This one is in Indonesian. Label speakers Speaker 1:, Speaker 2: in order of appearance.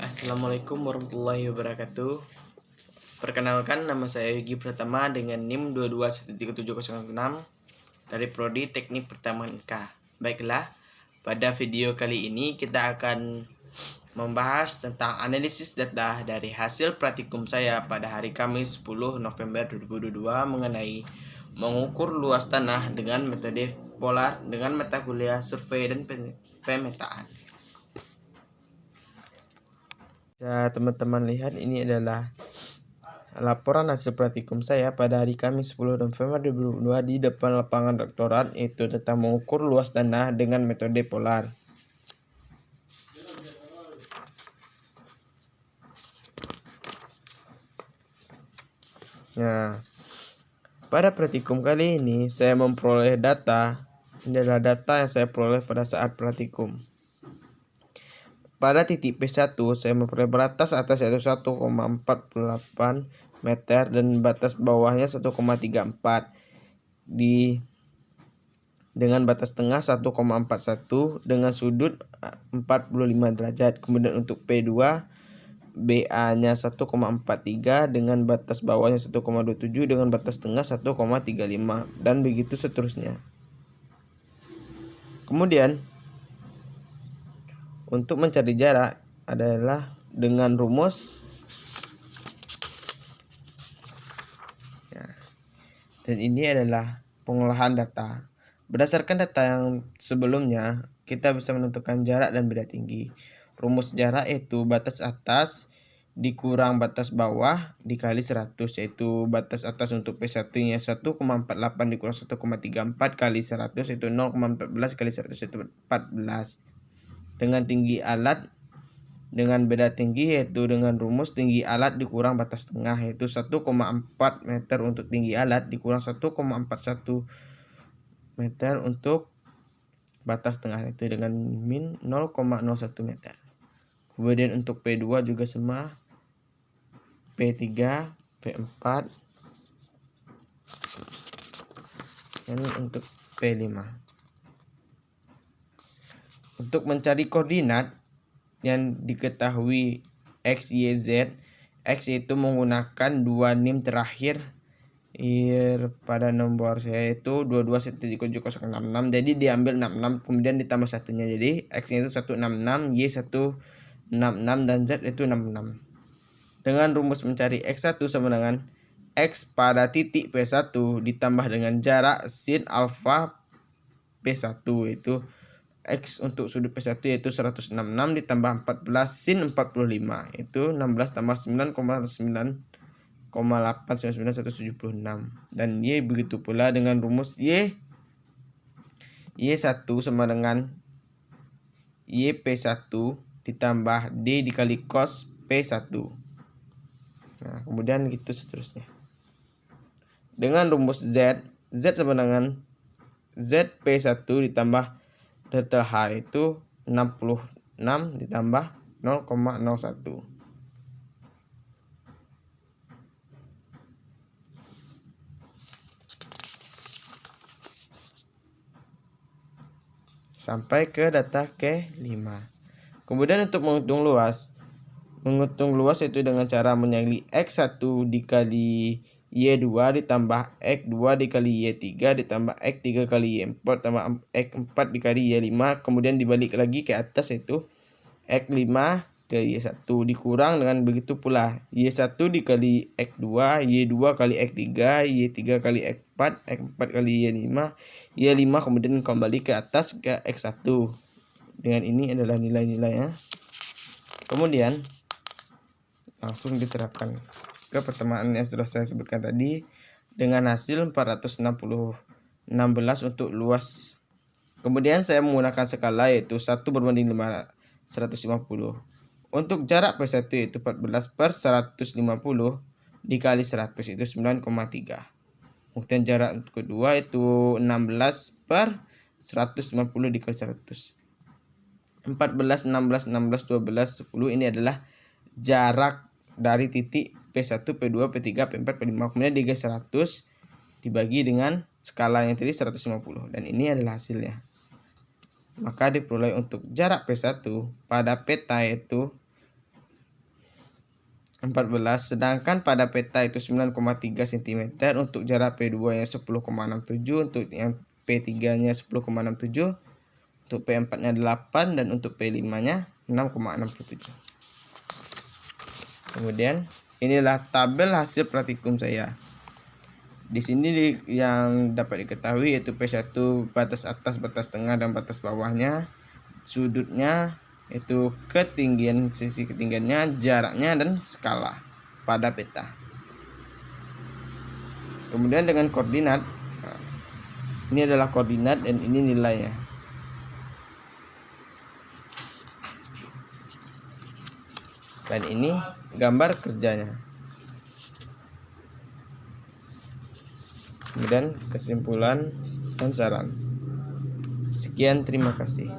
Speaker 1: Assalamualaikum warahmatullahi wabarakatuh. Perkenalkan, nama saya Yogi Pratama dengan NIM 2213706 dari Prodi Teknik Pertambangan IK. Baiklah, pada video kali ini kita akan membahas tentang analisis data dari hasil praktikum saya pada hari Kamis 10 November 2022 mengenai mengukur luas tanah dengan metode polar dengan mata kuliah survei dan pemetaan. Ya, teman-teman lihat, ini adalah laporan hasil praktikum saya pada hari Kamis 10 November 2022 di depan lapangan rektorat, yaitu tentang mengukur luas tanah dengan metode polar. Nah, pada praktikum kali ini saya memperoleh data. Ini adalah data yang saya peroleh pada saat praktikum. Pada titik P1 saya memperoleh batas atas yaitu 1,48 meter dan batas bawahnya 1,34 dengan batas tengah 1,41 dengan sudut 45 derajat. Kemudian untuk P2 BA-nya 1,43 dengan batas bawahnya 1,27 dengan batas tengah 1,35 dan begitu seterusnya. Kemudian untuk mencari jarak adalah dengan rumus ya, dan ini adalah pengolahan data. Berdasarkan data yang sebelumnya, kita bisa menentukan jarak dan beda tinggi. Rumus jarak itu batas atas dikurang batas bawah dikali 100, yaitu batas atas untuk P1 nya 1,48 dikurang 1,34 kali 100 yaitu 0,14 kali 100 yaitu 14. Dengan tinggi alat dengan beda tinggi, yaitu dengan rumus tinggi alat dikurang batas tengah, yaitu 1,4 meter untuk tinggi alat dikurang 1,41 meter untuk batas tengah, itu dengan min 0,01 meter. Kemudian untuk P2 juga sama, P3, P4, dan untuk P5. Untuk mencari koordinat yang diketahui X, Y, Z, X itu menggunakan dua NIM terakhir pada nomor saya itu 22.7066. Jadi diambil 66 kemudian ditambah satunya. Jadi X nya itu 166, Y 166 dan Z itu 66. Dengan rumus mencari X1 sama dengan X pada titik P1 ditambah dengan jarak sin alfa P1, itu X untuk sudut P1 yaitu 166 ditambah 14 sin 45 itu 16 tambah 9,9,899 dan Y begitu pula dengan rumus Y1 sama dengan YP1 ditambah D dikali cos P1. Nah, kemudian gitu seterusnya. Dengan rumus Z sama dengan ZP1 ditambah delta H itu 66 ditambah 0,01. Sampai ke data ke-5. Kemudian untuk menghitung luas itu dengan cara menyangli X1 dikali Y2 ditambah X2 dikali Y3 ditambah X3 kali Y4 tambah X4 dikali Y5, kemudian dibalik lagi ke atas itu X5 ke Y1 dikurang dengan begitu pula Y1 dikali X2, Y2 kali X3, Y3 kali X4, X4 kali Y5, Y5 kemudian kembali ke atas ke X1. Dengan ini adalah nilai-nilainya. Kemudian langsung diterapkan ke pertemuan yang sudah saya sebutkan tadi dengan hasil 416 untuk luas. Kemudian saya menggunakan skala yaitu 1:150. Untuk jarak P1 yaitu 14/150 dikali 100 itu 9,3. Kemudian jarak untuk kedua itu 16/150 dikali 100. 14, 16, 16, 12, 10 ini adalah jarak dari titik P1, P2, P3, P4, P5. Kemudian dikali 100 dibagi dengan skalanya tadi 150 dan ini adalah hasilnya. Maka diperoleh untuk jarak P1 pada peta yaitu 14, sedangkan pada peta itu 9,3 cm, untuk jarak P2 nya 10,67, untuk yang P3 nya 10,67, untuk P4 nya 8, dan untuk P5 nya 6,67. Kemudian inilah tabel hasil praktikum saya. Di sini yang dapat diketahui yaitu P1 batas atas, batas tengah, dan batas bawahnya, sudutnya itu ketinggian, sisi ketinggiannya, jaraknya, dan skala pada peta. Kemudian dengan koordinat, ini adalah koordinat dan ini nilainya. Dan ini gambar kerjanya. Kemudian kesimpulan dan saran. Sekian, terima kasih.